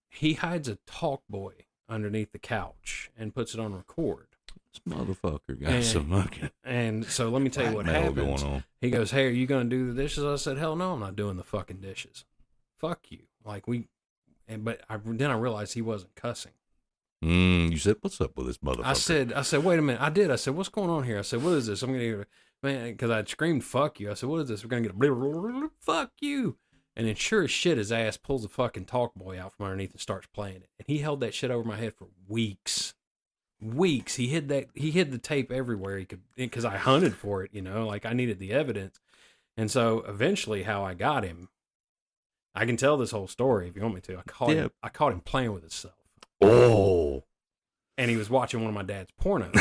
he hides a Talk Boy underneath the couch and puts it on record. This motherfucker got some fucking And so let me tell you what blackmail happens. going on. He goes, "Hey, are you going to do the dishes?" I said, "Hell no, I'm not doing the fucking dishes. Fuck you." But then I realized he wasn't cussing. You said, "What's up with this motherfucker?" I said, "Wait a minute." I did. I said, "What's going on here?" I said, "What is this?" I'm going to, man, because I'd screamed, "Fuck you." I said, "What is this? We're going to get a blah, blah, blah, blah, fuck you." And then sure as shit, his ass pulls the fucking Talk Boy out from underneath and starts playing it. And he held that shit over my head for weeks. He hid the tape everywhere he could, because I hunted for it, like I needed the evidence. And so eventually how I got him, I can tell this whole story if you want me to. I caught him playing with himself. Oh. And he was watching one of my dad's pornos.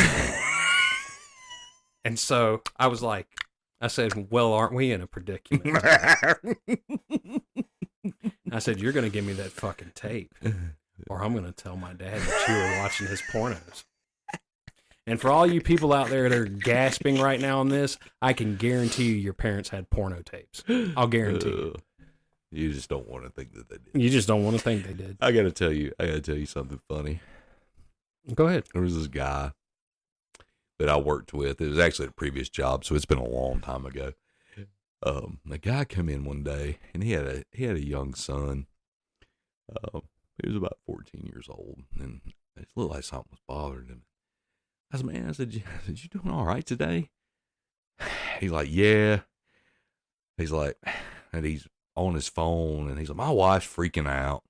And so I was like, I said, "Well, aren't we in a predicament?" I said, "You're going to give me that fucking tape, or I'm going to tell my dad that you were watching his pornos." And for all you people out there that are gasping right now on this, I can guarantee you your parents had porno tapes. I'll guarantee you. You just don't want to think that they did. You just don't want to think they did. I gotta tell you something funny. Go ahead. There was this guy that I worked with. It was actually a previous job, so it's been a long time ago. The guy came in one day, and he had a young son. He was about 14 years old, and it looked like something was bothering him. I said, "Man," I said, "You doing all right today?" He's like, "Yeah." He's like, and he's on his phone, and he's like, "My wife's freaking out."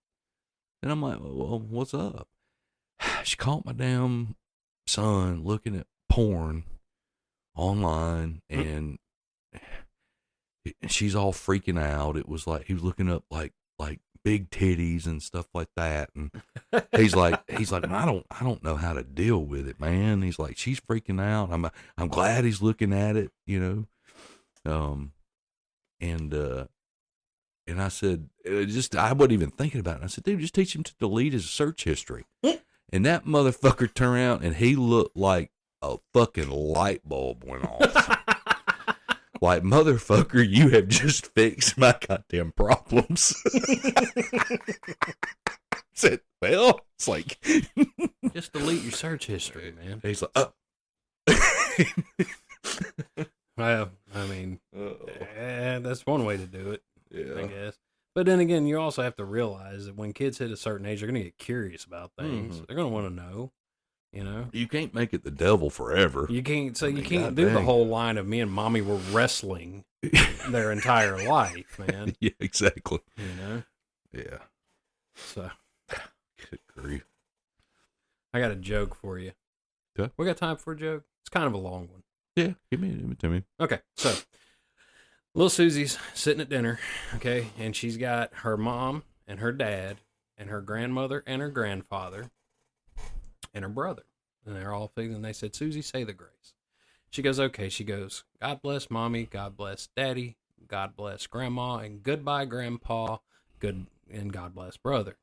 And I'm like, "Well, what's up?" "She caught my damn son looking at porn online, and she's all freaking out. It was like he was looking up like big titties and stuff like that." And he's like, I don't know how to deal with it, man. He's like, "She's freaking out. I'm glad he's looking at it, And I said, I wasn't even thinking about it. I said, "Dude, just teach him to delete his search history." And that motherfucker turned around, and he looked like a fucking light bulb went off. Like, "Motherfucker, you have just fixed my goddamn problems." I said, "Well," it's like, Just delete your search history, man. he's like, Well, I mean, that's one way to do it, I yeah. guess. But then again, you also have to realize that when kids hit a certain age, they're going to get curious about things. Mhm. They're going to want to know, You can't make it the devil forever. You can't, so I you mean, can't do the goddamn. whole line of me and mommy were wrestling their entire life, man. Yeah, exactly. Yeah. So Good grief. I got a joke for you. Okay. We got time for a joke? It's kind of a long one. Yeah, give it to me. Okay, so Little Susie's sitting at dinner, okay, and she's got her mom and her dad and her grandmother and her grandfather and her brother. And they're all thinking, and they said, Susie, say the grace. She goes, okay. She goes, God bless mommy, God bless daddy, God bless grandma, and goodbye grandpa, and God bless brother.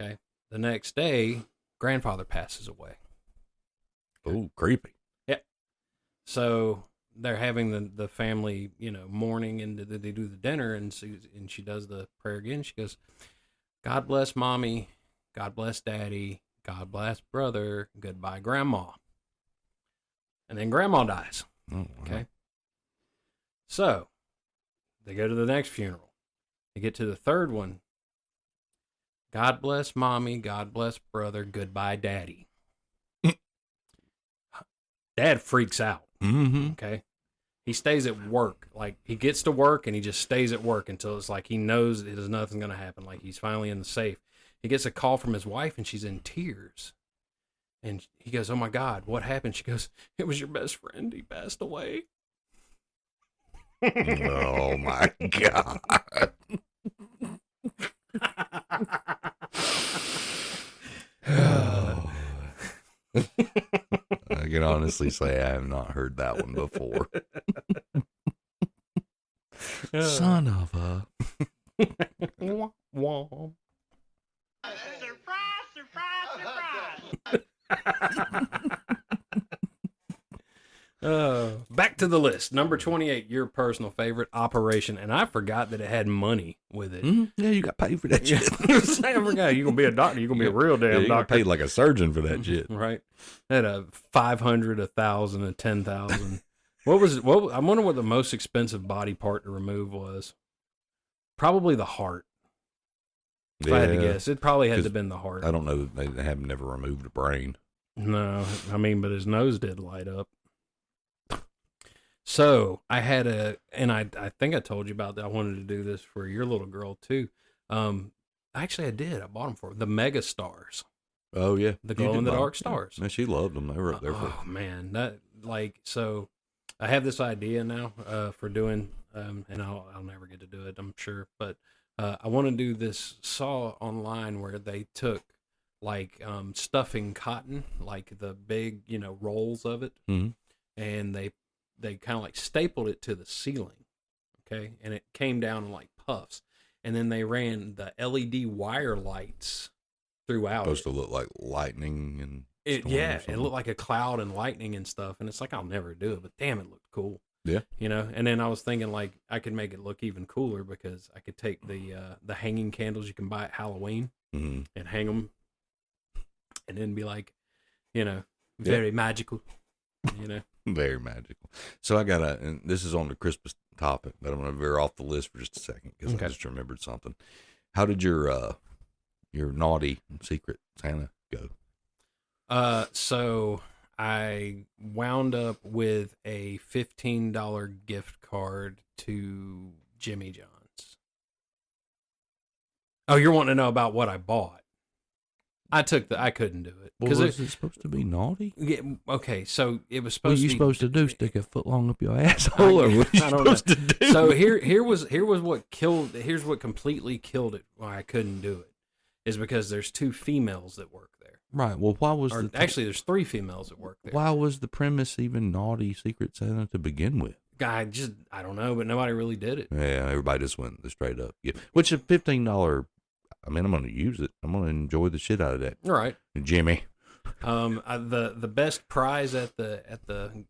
Okay. The next day, grandfather passes away. Oh, creepy. Yeah. So they're having the family, mourning, and they do the dinner, and she does the prayer again. She goes, God bless mommy, God bless daddy, God bless brother, goodbye grandma. And then grandma dies. Oh, wow. Okay. So they go to the next funeral. They get to the third one. God bless mommy, God bless brother, goodbye daddy. Dad freaks out. Mm-hmm. Okay. He stays at work. Like, he gets to work and he just stays at work until it's like he knows there's nothing going to happen. Like, he's finally in the safe. He gets a call from his wife and she's in tears. And he goes, oh my God, what happened? She goes, it was your best friend. He passed away. Oh my God. I can honestly say I have not heard that one before. Son of a. Back to the list. Number 28, your personal favorite, Operation. And I forgot that it had money with it. Yeah, you got paid for that shit. I forgot. You're going to be a doctor. You're going to be a real damn you got doctor. paid like a surgeon for that shit. Right. It had a 500, 1,000, and 10,000. I wonder what the most expensive body part to remove was. Probably the heart. If I had to guess, it probably had to have been the heart. I don't know. They have never removed a brain. No, I mean, but his nose did light up. So I had and I think I told you about that. I wanted to do this for your little girl too. Actually I did. I bought them for her. The Mega Stars. Oh yeah, The glow in the dark stars. Yeah, she loved them. They were up there for. Oh man, so I have this idea now for doing, and I'll never get to do it, I'm sure, but I want to do this. Saw online where they took like stuffing cotton, like the big rolls of it, Mm-hmm. and they kind of like stapled it to the ceiling, okay, and it came down in like puffs, and then they ran the LED wire lights throughout. Supposed to look like lightning and it looked like a cloud and lightning and stuff, and it's like I'll never do it, but damn, it looked cool. Yeah, And then I was thinking like I could make it look even cooler because I could take the hanging candles you can buy at Halloween mm-hmm. and hang them, and then be like, very magical, Very magical. So I and this is on the Christmas topic, but I'm going to veer off the list for just a second because I just remembered something. How did your naughty secret Santa go? So I wound up with a $15 gift card to Jimmy John's. Oh, you're wanting to know about what I bought? I couldn't do it. Was it supposed to be naughty? Yeah, okay, so it was What supposed are you to be, supposed to do? Stick a foot long up your asshole? Or what are you I don't supposed know. to do? So here's what completely killed it, why I couldn't do it, is because there's two females that work there. Right. Well, why was actually there's three females that work there. Why was the premise even naughty Secret Santa to begin with? I don't know, but nobody really did it. Yeah, everybody just went the straight up gift, which is $15. I mean, I'm going to use it. I'm going to enjoy the shit out of that. All right, Jimmy. The best prize at the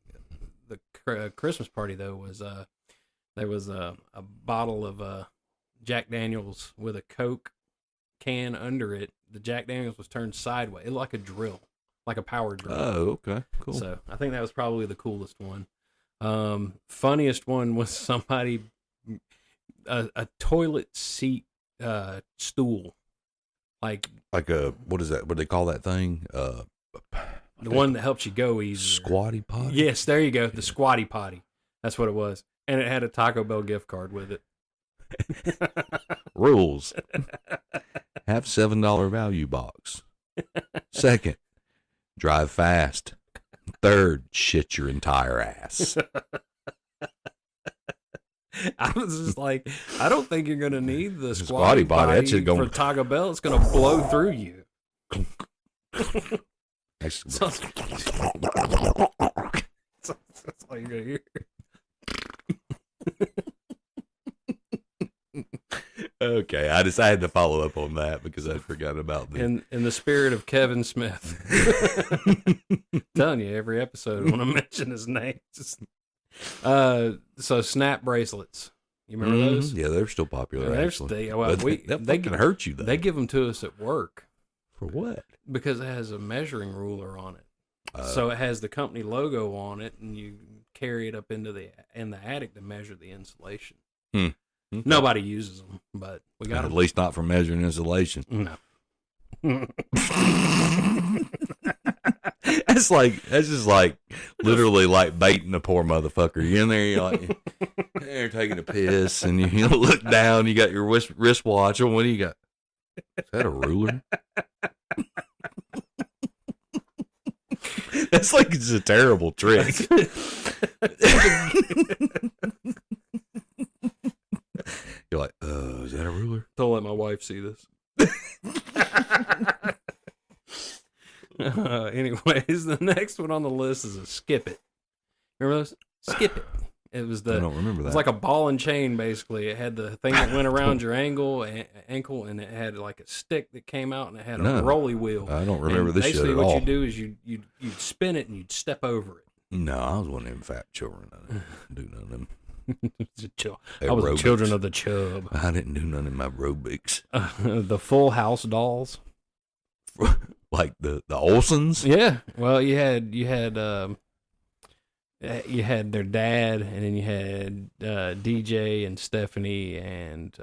Christmas party though was there was a bottle of Jack Daniels with a Coke can under it. The Jack Daniels was turned sideways. It looked like a drill, like a power drill. Oh, okay, cool. So I think that was probably the coolest one. Funniest one was somebody a toilet seat stool, like a what is that? What do they call that thing? The one that helps you go easy. Squatty potty. Yes, there you go. The squatty potty. That's what it was, and it had a Taco Bell gift card with it. Rules: have $7 value box. Second, drive fast. Third, shit your entire ass. I was just like, I don't think you're gonna need the Squatty squatty potty, potty that's just going- for Taco Bell. It's gonna blow through you. That's- So- That's all you're gonna hear. Okay, I decided to follow up on that because I forgot about the. In the spirit of Kevin Smith, telling you every episode when I mention his name. So snap bracelets, you remember those? Yeah, they're still popular. They're Actually, well, but that they fucking hurt you though. They give them to us at work For what? because it has a measuring ruler on it. So it has the company logo on it, and you carry it up in the attic to measure the insulation. Okay. Nobody uses them, but we got At them. least not for measuring insulation. No. That's just like literally like baiting a poor motherfucker. You're in there, you're like, they're taking a piss, and you look down, you got your wristwatch on. What do you got? Is that a ruler? That's like it's a terrible trick. You're like, is that a ruler? Don't let my wife see this. Anyways, the next one on the list is a skip it. Remember those? Skip it. It was I don't remember It that. was like a ball and chain, basically. It had the thing that went around your ankle, and it had like a stick that came out, and it had a No. rolly wheel. I don't remember And this shit basically at what all. you do is you'd spin it and you'd step over it. No, I was one of them fat children. I didn't do none of them. I was the Aerobics. children of the chub. I didn't do none of my aerobics. The Full House dolls. Like the Olsons. Yeah. Well, you had their dad, and then you had DJ and Stephanie and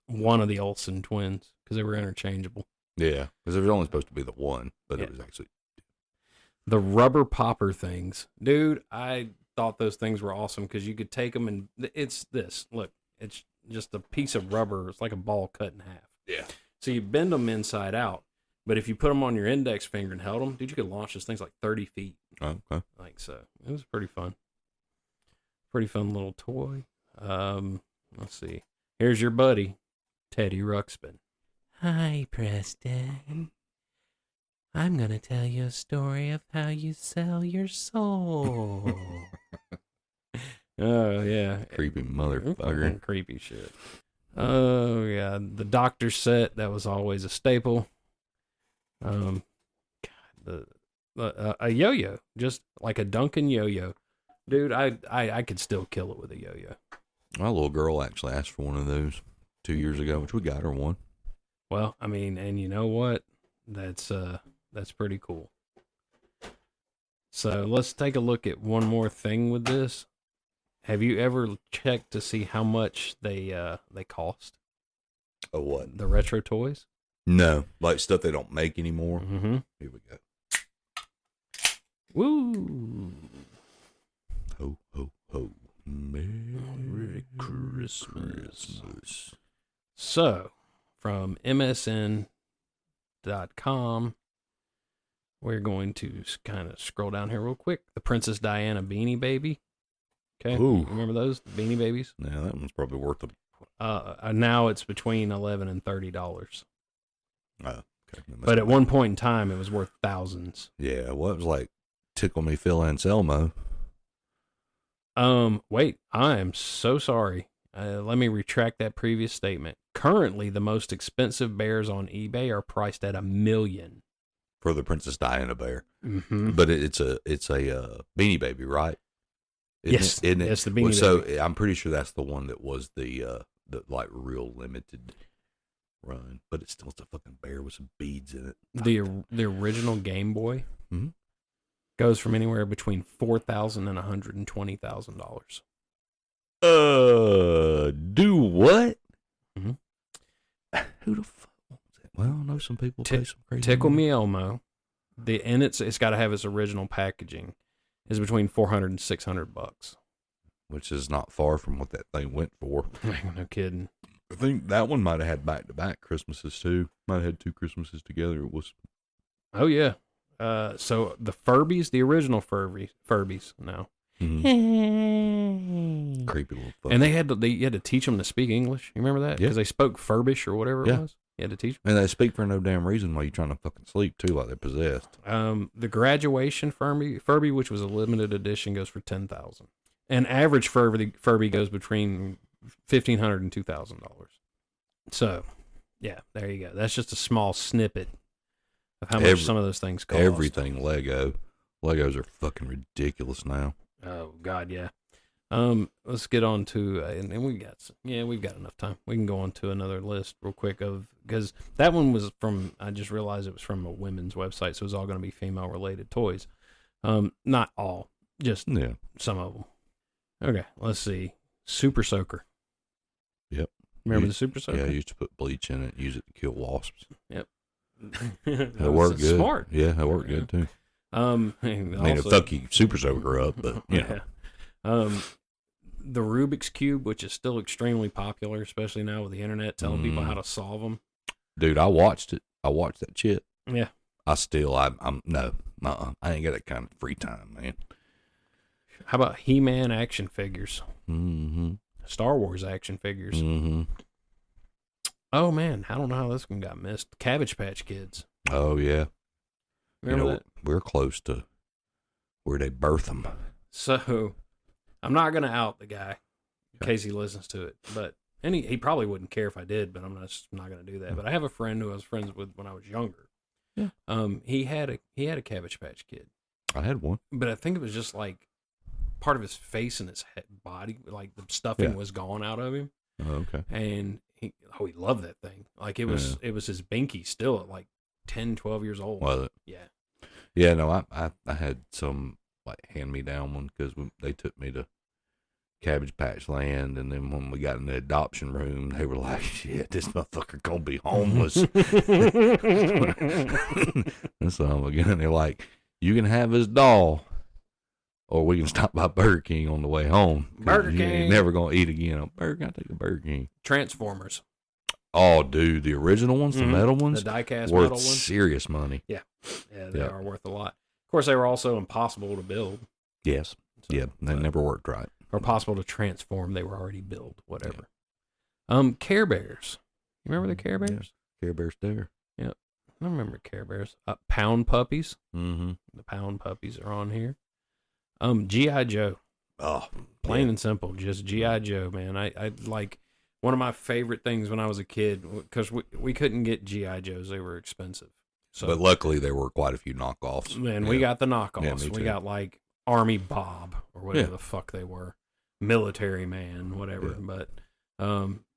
one of the Olsen twins because they were interchangeable. Yeah, because there was only supposed to be the one, but Yeah. it was actually The rubber popper things, dude. I thought those things were awesome because you could take them and it's this. Look, it's just a piece of rubber. It's like a ball cut in half. Yeah. So you bend them inside out, but if you put them on your index finger and held them, dude, you could launch those things like 30 feet. Oh, okay. Like so, it was pretty fun. Pretty fun little toy. Let's see. Here's your buddy, Teddy Ruxpin. Hi, Preston. I'm gonna tell you a story of how you sell your soul. Oh yeah, Creepy motherfucker. Fucking creepy shit. Oh yeah, the doctor set that was always a staple. God, a yo-yo, just like a Duncan yo-yo, dude. I could still kill it with a yo-yo. My little girl actually asked for one of those 2 years ago, which we got her one. Well, I mean, and you know what? That's pretty cool. So let's take a look at one more thing with this. Have you ever checked to see how much they cost? Oh, what? The retro toys? No, like stuff they don't make anymore. Mm-hmm. Here we go. Woo! Ho, ho, ho. Merry Christmas. So, from MSN.com, we're going to kind of scroll down here real quick. The Princess Diana Beanie Baby. Okay, Ooh. remember those Beanie Babies? Now that one's probably worth a. Now it's between $11 and $30. Oh, okay. But at one point in time, it was worth thousands. Yeah, well, it was like Tickle Me Phil Anselmo. Wait, I am so sorry. Let me retract that previous statement. Currently, the most expensive bears on eBay are priced at $1 million. For the Princess Diana bear. Mm-hmm. But it's a Beanie Baby, right? Yes, isn't it? yes, the Beanie Well, so Baby. I'm pretty sure that's the one that was the like real limited run, but it's still a fucking bear with some beads in it. The original Game Boy Mhm. goes from anywhere between $4,000 and $120,000. Do what? Mhm. Who the fuck wants that? Well, I know some people pay some crazy Tickle money. Me Elmo, it's got to have its original packaging, is between $400 and $600. Which is not far from what that thing went for. No kidding. I think that one might have had back-to-back Christmases too. Might have had 2 Christmases together. It was Oh yeah. So the Furbies, the original Furbies now. Mhm. creepy little fucker. And you had to teach them to speak English. You remember that? Yeah. Because they spoke Furbish or whatever it Yeah. was. You had to teach And they speak for no damn reason while you're trying to fucking sleep too, like they're possessed. them. The graduation Furby, which was a limited edition, goes for $10,000. And average Furby goes between $1,500 and $2,000. So, yeah, there you go. That's just a small snippet of how much some of those things cost. Everything Lego. Legos are fucking ridiculous now. Oh God, yeah. Let's get on to and we've got enough time. We can go on to another list real quick because that one was from. I just realized it was from a women's website, so it was all going to be female related toys. Not all, just some of them. Okay, let's see. Super Soaker. Yep. Remember the Super Soaker? Yeah, I used to put bleach in it, use it to kill wasps. Yep. It worked good. Smart. Yeah, it worked good too. I mean, it'll fuck you Super Soaker up, but you know. The Rubik's Cube, which is still extremely popular, especially now with the internet telling people how to solve them. Dude, I watched it. I watched that shit. Yeah. I ain't got that kind of free time, man. How about He-Man action figures? Mm-hmm. Star Wars action figures. Mm-hmm. Oh, man. I don't know how this one got missed. Cabbage Patch Kids. Oh, yeah. Remember that? We're close to where they birth them. So, I'm not going to out the guy in case he listens to it. But he probably wouldn't care if I did, but I'm just not going to do that. But I have a friend who I was friends with when I was younger. Yeah. He had a Cabbage Patch Kid. I had one. But I think it was just like part of his face and his body, like the stuffing was gone out of him. Oh, okay. And he loved that thing. Like it was his binky still at like 10, 12 years old. Was it? Yeah. Yeah, no, I had some like hand-me-down one because they took me to Cabbage Patch Land, and then when we got in the adoption room, they were like, shit, this motherfucker gonna be homeless. And so again, they're like, you can have his doll, or we can stop by Burger King on the way home. Burger You King. ain't never gonna eat again. Burger, I take a Burger King. Transformers. Oh, dude, the original ones, the metal ones, The die-cast worth metal ones. serious money. Yeah, they are worth a lot. Of course, they were also impossible to build. Yes. So, Yeah, they never worked right. Or possible to transform. They were already built, whatever. Care Bears. You remember the Care Bears? Yeah. Care Bears there. Yep. I remember Care Bears. Pound Puppies. Mm-hmm. The Pound Puppies are on here. G.I. Joe. Oh, Plain and simple. Just G.I. Joe, man. I like one of my favorite things when I was a kid, because we couldn't get G.I. Joes. They were expensive. So, but luckily there were quite a few knockoffs. man, we got the knockoffs. Yeah, me we too. got like Army Bob or whatever Yeah. the fuck they were. Military Man, whatever. Yeah. But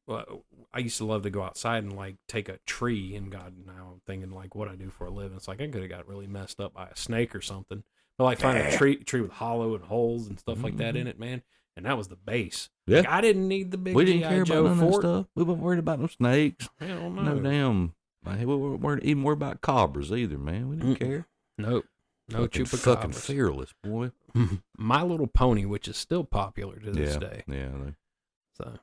well, I used to love to go outside and like take a tree, and God, now I'm thinking like what I do for a living. It's like I could have got really messed up by a snake or something. But like find a tree with hollow and holes and stuff like that in it, man. And that was the base. Yeah. Like, I didn't need the big We didn't G.I. care Joe about none of that fort. stuff. We weren't worried about no snakes. Hell no. No damn. We weren't even worried about cobras either, man. We didn't care. Nope. No Fucking fucking chupacabras. fearless, boy. My Little Pony, which is still popular to this day. Yeah. So,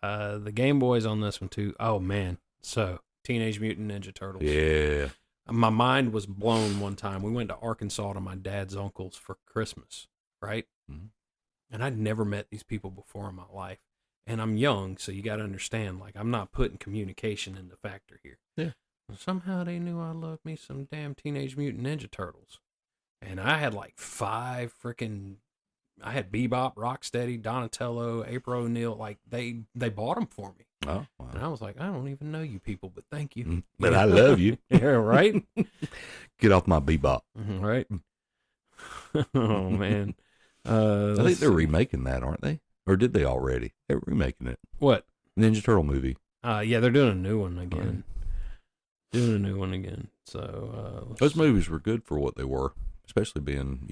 the Game Boy's on this one too. Oh man, so Teenage Mutant Ninja Turtles. Yeah. My mind was blown one time. We went to Arkansas to my dad's uncle's for Christmas, right? Mhm. And I'd never met these people before in my life. And I'm young, so you got to understand, like, I'm not putting communication in the factor here. Yeah. Somehow they knew I loved me some damn Teenage Mutant Ninja Turtles. And I had like I had Bebop, Rocksteady, Donatello, April O'Neil. Like, they bought them for me. Oh, And wow. I was like, I don't even know you people, but thank you. But I love you. Yeah, right? Get off my bebop. Right? Oh, man. I think they're remaking that, aren't they? Or did they already? They're remaking it. What? Ninja Turtle movie. Yeah, they're doing a new one again. Doing a new one again. So, let's Those see. movies were good for what they were, especially being,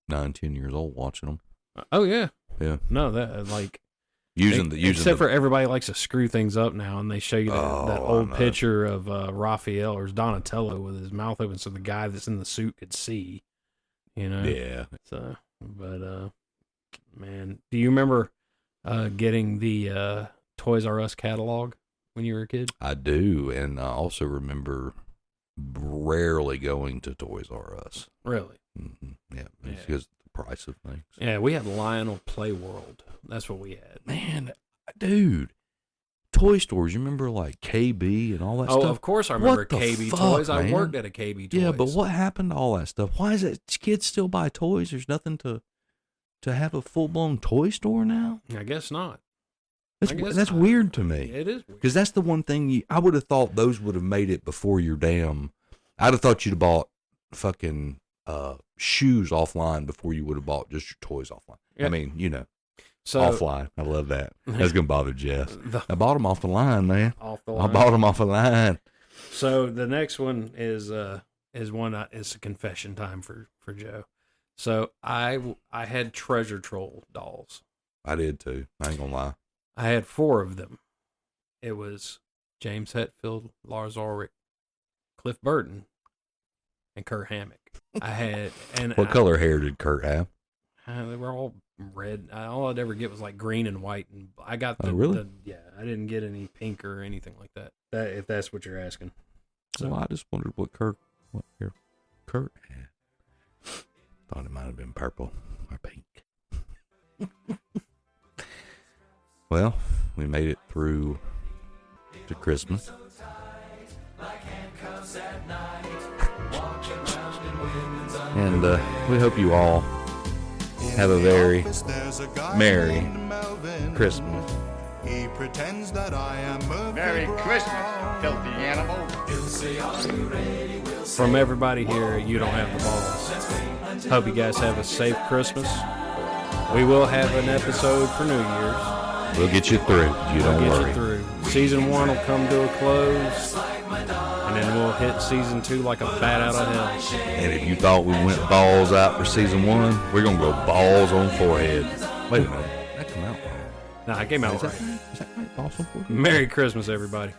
9-10 years old watching them. Oh, yeah. Yeah. No, that, like, Using for everybody likes to screw things up now, and they show you that Oh, old I know. picture of Raphael or Donatello with his mouth open, so the guy that's in the suit could see. Yeah. So, but man, do you remember getting the Toys R Us catalog when you were a kid? I do, and I also remember rarely going to Toys R Us. Really? Yeah, Yeah. because the price of things. Yeah, we had Lionel Play World. That's what we had. Man, dude. Toy stores, you remember like KB and all that stuff? Oh, of course I remember What the KB fuck, Toys. I man? worked at a KB Toys. Yeah, but what happened to all that stuff? Why is it kids still buy toys? There's nothing to have a full-blown toy store now? I guess not. That's I guess that's not. weird to me. It is weird. Because that's the one thing I would have thought those would have made it before your damn. I'd have thought you'd have bought fucking shoes offline before you would have bought just your toys offline. Yeah. I mean, you know, So offline. I love that. That's gonna bother Jeff. the- I bought them off the line, man. off the I line. bought them off the line. So the next one is one it's a confession time for Joe. So I had Treasure Troll dolls. I did too. I ain't gonna lie. I had 4 of them. It was James Hetfield, Lars Ulrich, Cliff Burton, and Kurt Hammock. I had What color hair did Kurt have? They were all red. All I'd ever get was like green and white, and I got the, Oh, really? I didn't get any pink or anything like that. If that's what you're asking. So Well, I just wondered what hair Kurt had. Thought it might have been purple or pink. Well, we made it through to Christmas. And we hope you all have a very Merry Christmas. He pretends that I am Murphy Merry Brown. Christmas, filthy animal. from everybody here, at You Don't Have the Balls. Hope you guys have a safe Christmas. We will have an episode for New Year's. We'll get you through. You don't Get worry. you through. Season 1 will come to a close, and then we'll hit season 2 like a bat out of hell. And if you thought we went balls out for season 1, we're gonna go balls on forehead. Wait a minute, that come out wrong. Nah, I came out Is that right. right? Is that right? Balls on forehead. Merry Christmas, everybody.